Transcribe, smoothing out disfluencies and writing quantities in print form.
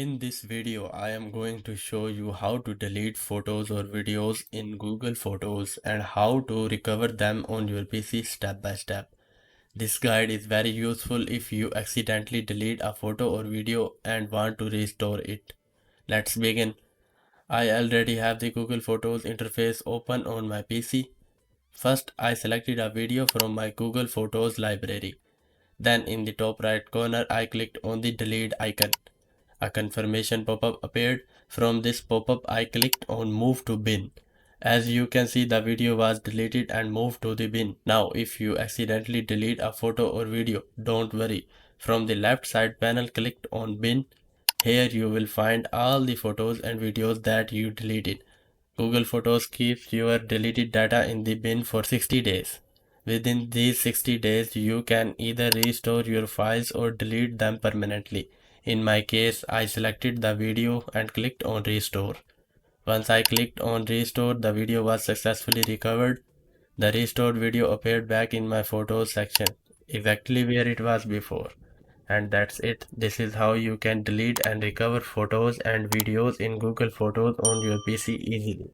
In this video, I am going to show you how to delete photos or videos in Google Photos and how to recover them on your PC step by step. This guide is very useful if you accidentally delete a photo or video and want to restore it. Let's begin. I already have the Google Photos interface open on my PC. First, I selected a video from my Google Photos library. Then in the top right corner, I clicked on the delete icon. A confirmation pop-up appeared. From this pop-up, I clicked on Move to Bin. As you can see, the video was deleted and moved to the bin. Now, if you accidentally delete a photo or video, don't worry. From the left side panel, click on Bin. Here you will find all the photos and videos that you deleted. Google Photos keeps your deleted data in the bin for 60 days. Within these 60 days, you can either restore your files or delete them permanently. In my case, I selected the video and clicked on restore. Once I clicked on restore, the video was successfully recovered. The restored video appeared back in my photos section, exactly where it was before. And that's it. This is how you can delete and recover photos and videos in Google Photos on your PC easily.